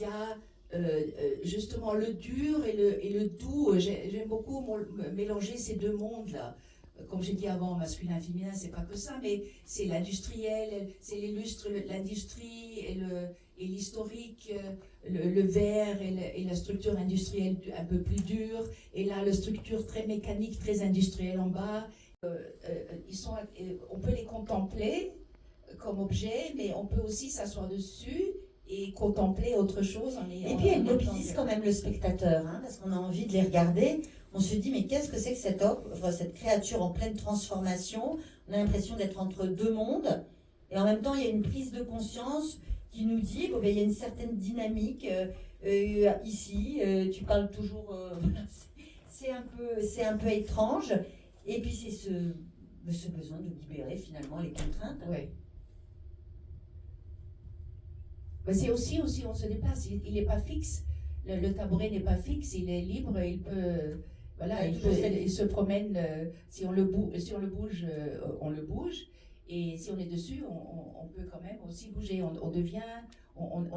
y a justement le dur et le doux. J'aime beaucoup mélanger ces deux mondes-là. Comme j'ai dit avant, masculin, féminin, c'est pas que ça, mais c'est l'industriel, c'est l'illustre, l'industrie et l'historique, le verre et la structure industrielle un peu plus dure, et là, la structure très mécanique, très industrielle en bas. On peut les contempler comme objet, mais on peut aussi s'asseoir dessus et contempler autre chose. Et puis elle mobilise quand même le spectateur, hein, parce qu'on a envie de les regarder. On se dit, mais qu'est-ce que c'est que cette créature en pleine transformation? On a l'impression d'être entre deux mondes. Et en même temps, il y a une prise de conscience qui nous dit, bon, ben, il y a une certaine dynamique ici. Tu parles toujours... c'est un peu étrange. Et puis c'est ce besoin de libérer finalement les contraintes. Oui. Mais c'est aussi, on se déplace, il n'est pas fixe, le tabouret n'est pas fixe, il est libre, il peut, voilà, il se promène, si on le bouge, on le bouge, et si on est dessus, on peut quand même aussi bouger, on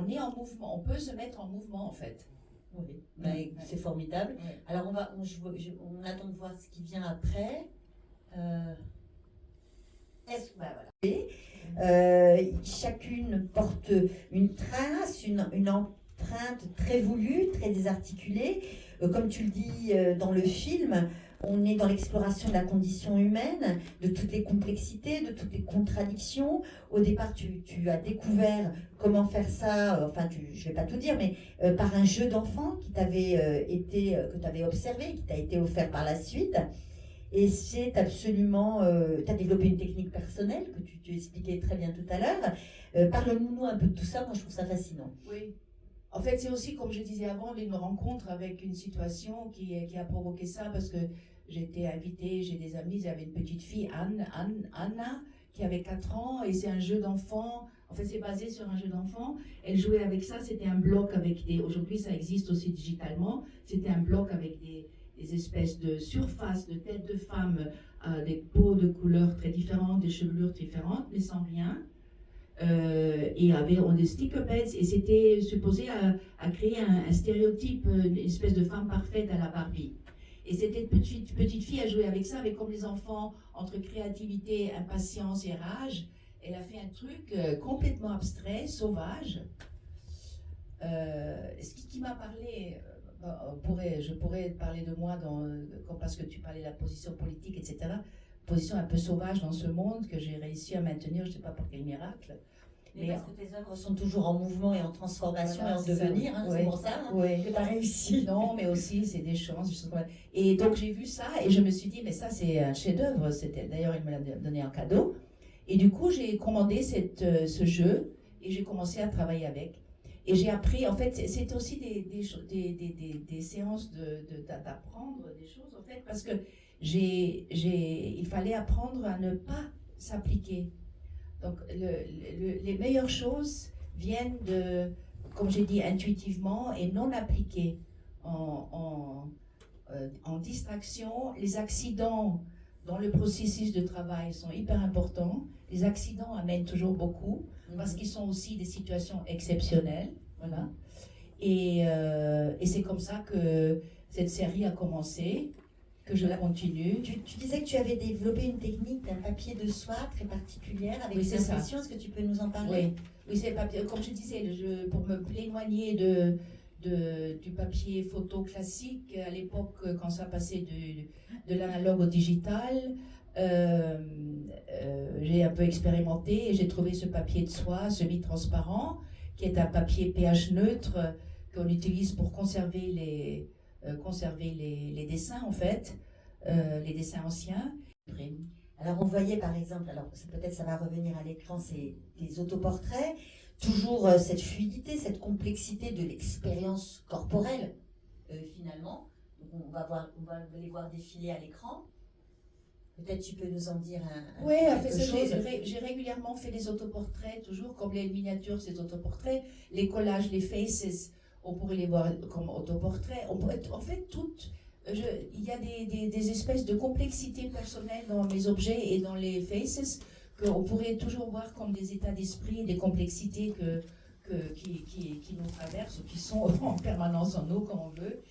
est en mouvement, on peut se mettre en mouvement en fait. Oui, ouais, c'est formidable. Ouais. Alors on attend de voir ce qui vient après. Chacune porte une trace, une empreinte très voulue, très désarticulée. Comme tu le dis dans le film, on est dans l'exploration de la condition humaine, de toutes les complexités, de toutes les contradictions. Au départ, tu as découvert comment faire ça, je ne vais pas tout dire, mais par un jeu d'enfant que tu avais observé, qui t'a été offert par la suite. Et c'est absolument... tu as développé une technique personnelle que tu expliquais très bien tout à l'heure. Parle-nous un peu de tout ça, moi je trouve ça fascinant. Oui. En fait, c'est aussi, comme je disais avant, une rencontre avec une situation qui a provoqué ça, parce que j'ai été invitée, j'ai des amis, j'avais une petite fille, Anna, qui avait 4 ans, et c'est un jeu d'enfant. En fait, c'est basé sur un jeu d'enfant. Elle jouait avec ça, c'était un bloc avec des... Aujourd'hui, ça existe aussi digitalement. C'était un bloc avec des espèces de surfaces, de têtes de femmes, des peaux de couleurs très différentes, des chevelures différentes, mais sans rien. Et on des sticker beds, et c'était supposé à créer un stéréotype, une espèce de femme parfaite à la Barbie. Et c'était une petite fille à jouer avec ça, avec comme les enfants, entre créativité, impatience et rage. Elle a fait un truc complètement abstrait, sauvage. Ce qui m'a parlé... je pourrais parler de moi parce que tu parlais de la position politique, etc. Position un peu sauvage dans ce monde que j'ai réussi à maintenir, je ne sais pas par quel miracle. Mais parce que tes œuvres sont toujours en mouvement et en transformation et en devenir, hein, c'est pour ça que tu as réussi. Non, mais aussi c'est des chances. Et donc j'ai vu ça et je me suis dit, mais ça c'est un chef-d'œuvre. D'ailleurs, il me l'a donné en cadeau. Et du coup, j'ai commandé ce jeu et j'ai commencé à travailler avec. Et j'ai appris, en fait, c'est aussi des séances d'apprendre des choses, en fait, parce que il fallait apprendre à ne pas s'appliquer. Donc, les meilleures choses viennent comme j'ai dit, intuitivement et non appliquées, en distraction. Les accidents dans le processus de travail sont hyper importants. Les accidents amènent toujours beaucoup, parce qu'ils sont aussi des situations exceptionnelles. Voilà. Et c'est comme ça que cette série a commencé, que je la continue. Tu disais que tu avais développé une technique d'un papier de soie très particulière avec des impressions. Est-ce que tu peux nous en parler? Oui, c'est papier. Comme je disais, pour m'éloigner du papier photo classique, à l'époque, quand ça passait de l'analogue au digital, j'ai un peu expérimenté et j'ai trouvé ce papier de soie semi-transparent, qui est un papier pH neutre qu'on utilise pour conserver les dessins, en fait, les dessins anciens. Alors on voyait par exemple, peut-être ça va revenir à l'écran, c'est des autoportraits, toujours cette fluidité, cette complexité de l'expérience corporelle finalement. Donc on va les voir défiler à l'écran. Peut-être tu peux nous en dire quelque chose. J'ai régulièrement fait des autoportraits, toujours comme les miniatures, ces autoportraits, les collages, les faces, on pourrait les voir comme autoportraits. En fait, il y a des espèces de complexité personnelle dans mes objets et dans les faces qu'on pourrait toujours voir comme des états d'esprit, des complexités qui nous traversent ou qui sont en permanence en nous, comme on veut.